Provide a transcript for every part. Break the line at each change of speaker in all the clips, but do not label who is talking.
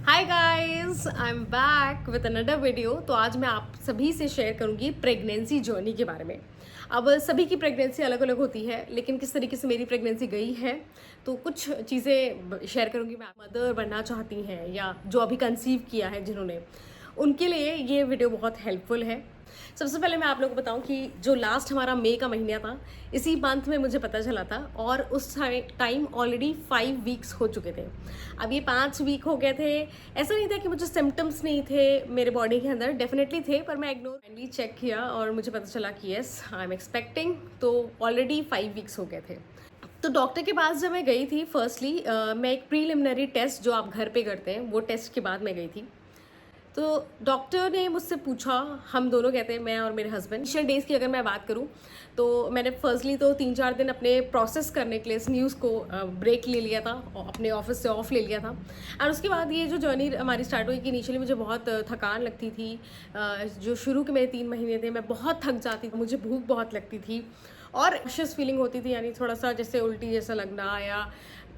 Hi guys, I am back with another video. तो आज मैं आप सभी से शेयर करूंगी प्रेगनेंसी जर्नी के बारे में। अब सभी की प्रेगनेंसी अलग अलग होती है, लेकिन किस तरीके से मेरी प्रेगनेंसी गई है तो कुछ चीज़ें शेयर करूंगी। मैं मदर बनना चाहती हैं या जो अभी कंसीव किया है जिन्होंने, उनके लिए ये वीडियो बहुत हेल्पफुल है। सबसे पहले मैं आप लोगों को बताऊं कि जो लास्ट हमारा मई का महीना था, इसी मंथ में मुझे पता चला था और उस टाइम ऑलरेडी 5 वीक्स हो चुके थे। अब ये 5 वीक हो गए थे। ऐसा नहीं था कि मुझे सिम्टम्स नहीं थे मेरे बॉडी के अंदर, डेफिनेटली थे, पर मैं इग्नोर चेक किया और मुझे पता चला कि येस आई एम एक्सपेक्टिंग। तो ऑलरेडी 5 वीक्स हो गए थे। तो डॉक्टर के पास जब मैं गई थी, फर्स्टली मैं एक प्रीलिमिनरी टेस्ट जो आप घर पे करते हैं वो टेस्ट के बाद मैं गई थी। तो डॉक्टर ने मुझसे पूछा, हम दोनों कहते हैं, मैं और मेरे हस्बैंड। इनिशियल डेज की अगर मैं बात करूं तो मैंने फर्स्टली तो 3-4 दिन अपने प्रोसेस करने के लिए इस न्यूज़ को ब्रेक ले लिया था, अपने ऑफिस से ऑफ ले लिया था। और उसके बाद ये जो जर्नी हमारी स्टार्ट हुई कि इनिशियली मुझे बहुत थकान लगती थी। जो शुरू के मेरे 3 महीने थे मैं बहुत थक जाती थी, मुझे भूख बहुत लगती थी और एंग्शियस फीलिंग होती थी, यानी थोड़ा सा जैसे उल्टी जैसा लगना, या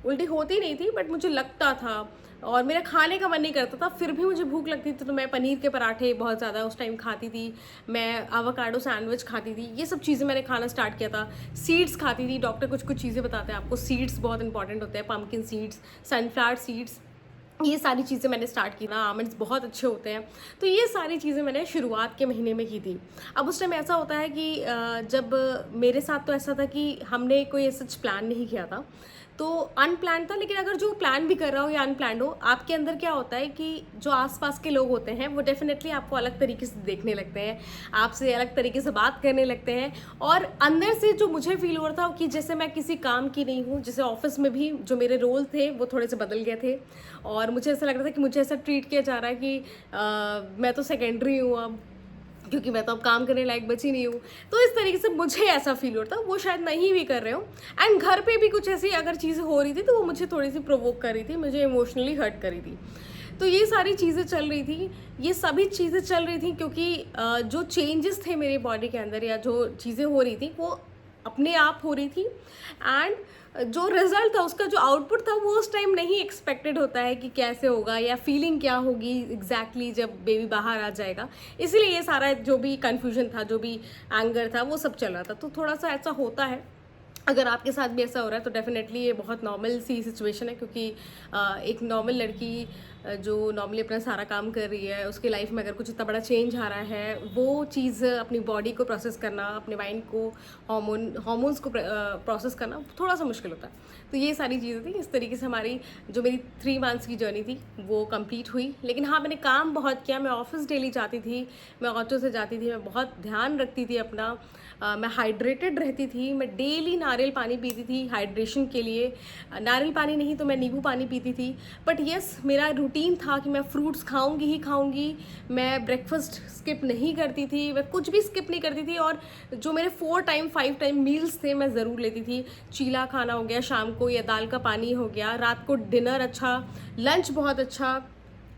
उल्टी होती नहीं थी बट मुझे लगता था और मेरा खाने का मन नहीं करता था। फिर भी मुझे भूख लगती थी तो मैं पनीर के पराठे बहुत ज़्यादा उस टाइम खाती थी, मैं आवाकाडो सैंडविच खाती थी, ये सब चीज़ें मैंने खाना स्टार्ट किया था। सीड्स खाती थी, डॉक्टर कुछ कुछ चीज़ें बताते हैं आपको, सीड्स बहुत इंपॉर्टेंट होते हैं, पम्पकिन सीड्स, सनफ्लावर सीड्स, ये सारी चीज़ें मैंने स्टार्ट की ना। आमंड्स बहुत अच्छे होते हैं। तो ये सारी चीज़ें मैंने शुरुआत के महीने में की थी। अब उस टाइम ऐसा होता है कि जब मेरे साथ तो ऐसा था कि हमने कोई सच प्लान नहीं किया था, तो अनप्लान था। लेकिन अगर जो प्लान भी कर रहा हो या अनप्लान हो, आपके अंदर क्या होता है कि जो आसपास के लोग होते हैं वो डेफिनेटली आपको अलग तरीके से देखने लगते हैं, आपसे अलग तरीके से बात करने लगते हैं। और अंदर से जो मुझे फील हो रहा था कि जैसे मैं किसी काम की नहीं हूँ, जैसे ऑफिस में भी जो मेरे रोल थे वो थोड़े से बदल गए थे और मुझे ऐसा लग रहा था कि मुझे ऐसा ट्रीट किया जा रहा है कि मैं तो सेकेंडरी हूँ अब, क्योंकि मैं तो अब काम करने लायक बची नहीं हूँ। तो इस तरीके से मुझे ऐसा फील होता है, वो शायद नहीं भी कर रहे हो। एंड घर पे भी कुछ ऐसी अगर चीज़ें हो रही थी तो वो मुझे थोड़ी सी प्रोवोक कर रही थी, मुझे इमोशनली हर्ट कर रही थी। तो ये सारी चीज़ें चल रही थी, ये सभी चीज़ें चल रही थी क्योंकि जो चेंजेस थे मेरे बॉडी के अंदर या जो चीज़ें हो रही थी वो अपने आप हो रही थी। एंड जो रिजल्ट था, उसका जो आउटपुट था, वो उस टाइम नहीं एक्सपेक्टेड होता है कि कैसे होगा या फीलिंग क्या होगी एग्जैक्टली जब बेबी बाहर आ जाएगा। इसीलिए ये सारा जो भी कन्फ्यूजन था, जो भी एंगर था, वो सब चल रहा था। तो थोड़ा सा ऐसा होता है, अगर आपके साथ भी ऐसा हो रहा है तो डेफिनेटली ये बहुत नॉर्मल सी सिचुएशन है। क्योंकि एक नॉर्मल लड़की जो नॉर्मली अपना सारा काम कर रही है, उसकी लाइफ में अगर कुछ इतना बड़ा चेंज आ रहा है, वो चीज़ अपनी बॉडी को प्रोसेस करना, अपने माइंड को, हॉर्मोन्स को प्रोसेस करना थोड़ा सा मुश्किल होता है। तो ये सारी चीज़ें थी। इस तरीके से हमारी जो मेरी 3 मंथ्स की जर्नी थी वो कंप्लीट हुई। लेकिन हाँ, मैंने काम बहुत किया, मैं ऑफिस डेली जाती थी, मैं ऑटो से जाती थी, मैं बहुत ध्यान रखती थी अपना, मैं हाइड्रेटेड रहती थी, मैं डेली नारियल पानी पीती थी हाइड्रेशन के लिए। नारियल पानी नहीं तो मैं नींबू पानी पीती थी। बट येस, मेरा रूटीन था कि मैं फ्रूट्स खाऊंगी ही खाऊंगी, मैं ब्रेकफास्ट स्किप नहीं करती थी, मैं कुछ भी स्किप नहीं करती थी। और जो मेरे 4 टाइम 5 टाइम मील्स थे मैं ज़रूर लेती थी। चीला खाना हो गया शाम को, या दाल का पानी हो गया, रात को डिनर अच्छा, लंच बहुत अच्छा,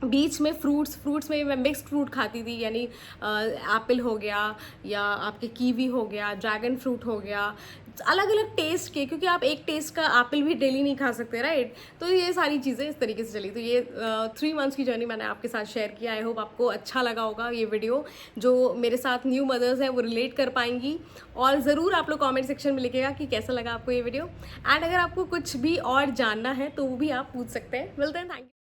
बीच में फ्रूट्स में मैं मिक्स्ड फ्रूट खाती थी, यानी एप्पल हो गया या आपके कीवी हो गया, ड्रैगन फ्रूट हो गया, अलग अलग टेस्ट के, क्योंकि आप एक टेस्ट का एप्पल भी डेली नहीं खा सकते, राइट। तो ये सारी चीज़ें इस तरीके से चली। तो ये 3 मंथ्स की जर्नी मैंने आपके साथ शेयर किया। आई होप आपको अच्छा लगा होगा ये वीडियो। जो मेरे साथ न्यू मदर्स हैं वो रिलेट कर पाएंगी, और ज़रूर आप लोग कॉमेंट सेक्शन में लिखेगा कि कैसा लगा आपको ये वीडियो। एंड अगर आपको कुछ भी और जानना है तो वो भी आप पूछ सकते हैं। मिलते हैं, थैंक यू।